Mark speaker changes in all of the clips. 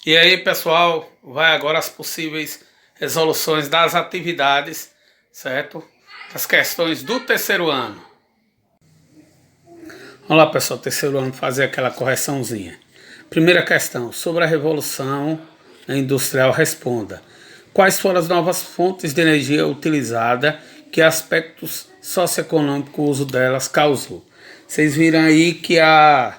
Speaker 1: E aí, pessoal, vai agora as possíveis resoluções das atividades, certo? Das questões do terceiro ano. Vamos lá, pessoal, terceiro ano, fazer aquela correçãozinha. Primeira questão, sobre a Revolução Industrial, responda. Quais foram as novas fontes de energia utilizadas, que aspectos socioeconômicos o uso delas causou? Vocês viram aí que as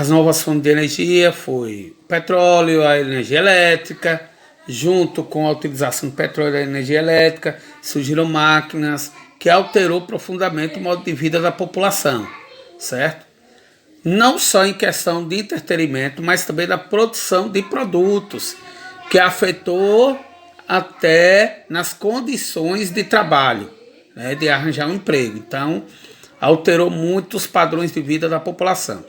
Speaker 1: novas fontes de energia foi o petróleo, a energia elétrica, junto com a utilização do petróleo e da energia elétrica, surgiram máquinas que alterou profundamente o modo de vida da população, certo? Não só em questão de entretenimento, mas também da produção de produtos, que afetou até nas condições de trabalho, né, de arranjar um emprego. Então, alterou muito os padrões de vida da população.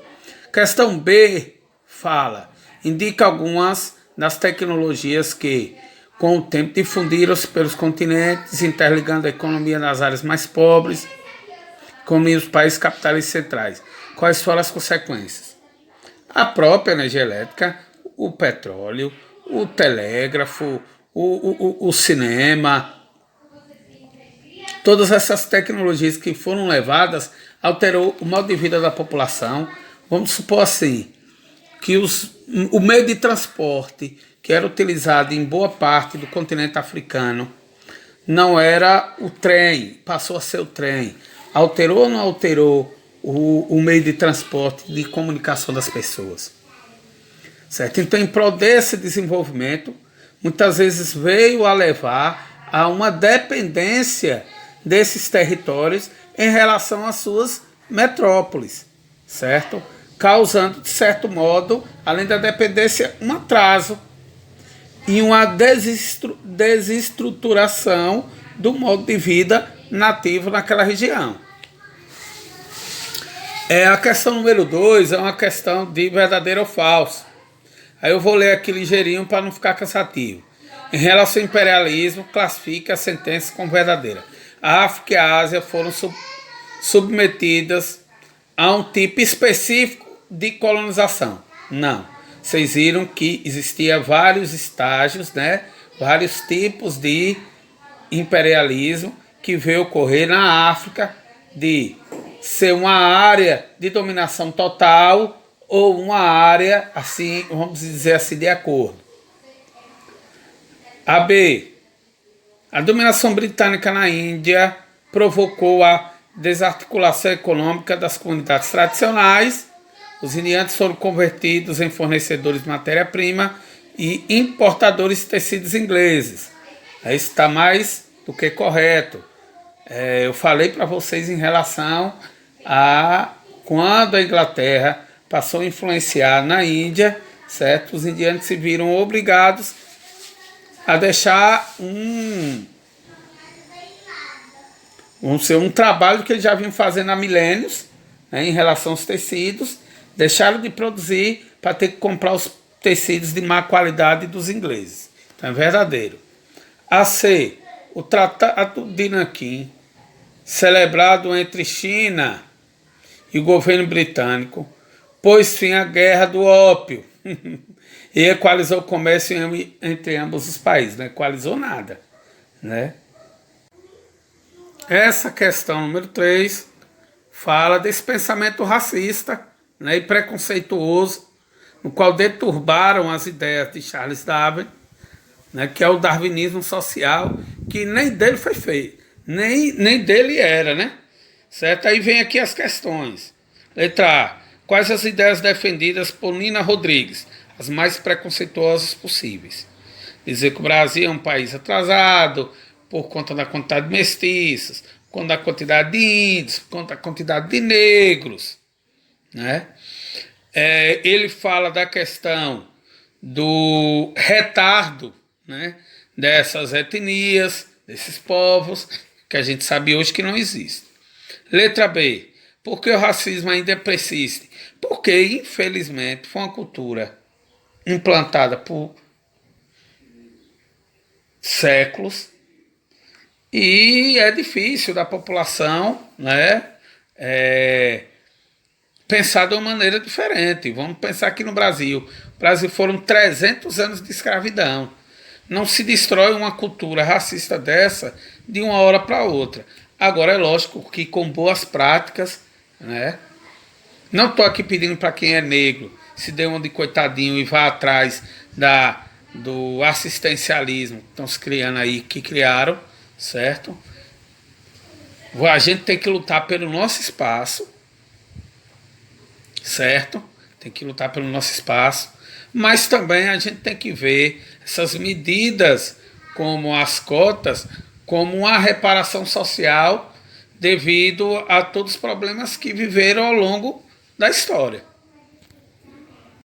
Speaker 1: Questão B fala, indica algumas das tecnologias que, com o tempo, difundiram-se pelos continentes, interligando a economia nas áreas mais pobres, como os países capitalistas centrais. Quais foram as consequências? A própria energia elétrica, o petróleo, o telégrafo, o cinema, todas essas tecnologias que foram levadas alterou o modo de vida da população. Vamos supor assim, que o meio de transporte que era utilizado em boa parte do continente africano não era o trem, passou a ser o trem. Alterou ou não alterou o meio de transporte, de comunicação das pessoas? Certo? Então, em prol desse desenvolvimento, muitas vezes veio a levar a uma dependência desses territórios em relação às suas metrópoles, certo? Causando, de certo modo, além da dependência, um atraso e uma desestruturação do modo de vida nativo naquela região. A questão número 2 é uma questão de verdadeiro ou falso. Aí eu vou ler aqui ligeirinho para não ficar cansativo. Em relação ao imperialismo, classifica a sentença como verdadeira. A África e a Ásia foram submetidas a um tipo específico de colonização. Não. Vocês viram que existia vários estágios, né? Vários tipos de imperialismo que veio ocorrer na África, de ser uma área de dominação total ou uma área, assim, vamos dizer assim, de acordo. A B. A dominação britânica na Índia provocou a desarticulação econômica das comunidades tradicionais. Os indianos foram convertidos em fornecedores de matéria-prima e importadores de tecidos ingleses. Isso está mais do que correto. Eu falei para vocês em relação a quando a Inglaterra passou a influenciar na Índia, certo? Os indianos se viram obrigados a deixar um trabalho que eles já vinham fazendo há milênios, né, em relação aos tecidos, deixaram de produzir para ter que comprar os tecidos de má qualidade dos ingleses. Então é verdadeiro. A C. O Tratado de Nanquim, celebrado entre China e o governo britânico, pôs fim à guerra do ópio e equalizou o comércio entre ambos os países. Não equalizou nada, né? Essa questão número 3 fala desse pensamento racista, né, e preconceituoso, no qual deturbaram as ideias de Charles Darwin, né, que é o darwinismo social, que nem dele foi feito, nem dele era, né? Certo? Aí vem aqui as questões. Letra A. Quais as ideias defendidas por Nina Rodrigues? As mais preconceituosas possíveis. Dizer que o Brasil é um país atrasado por conta da quantidade de mestiços, por conta da quantidade de índios, por conta da quantidade de negros, né? Ele fala da questão do retardo, né, dessas etnias, desses povos, que a gente sabe hoje que não existe. Letra B. Por que o racismo ainda persiste? Porque, infelizmente, foi uma cultura implantada por séculos e é difícil da população, né, pensar de uma maneira diferente. Vamos pensar aqui no Brasil. O Brasil foram 300 anos de escravidão. Não se destrói uma cultura racista dessa de uma hora para outra. Agora é lógico que com boas práticas, né? Não estou aqui pedindo para quem é negro se dê uma de coitadinho e vá atrás do assistencialismo que estão se criando aí, que criaram, certo? A gente tem que lutar pelo nosso espaço, certo? Tem que lutar pelo nosso espaço, mas também a gente tem que ver essas medidas como as cotas como uma reparação social devido a todos os problemas que viveram ao longo da história.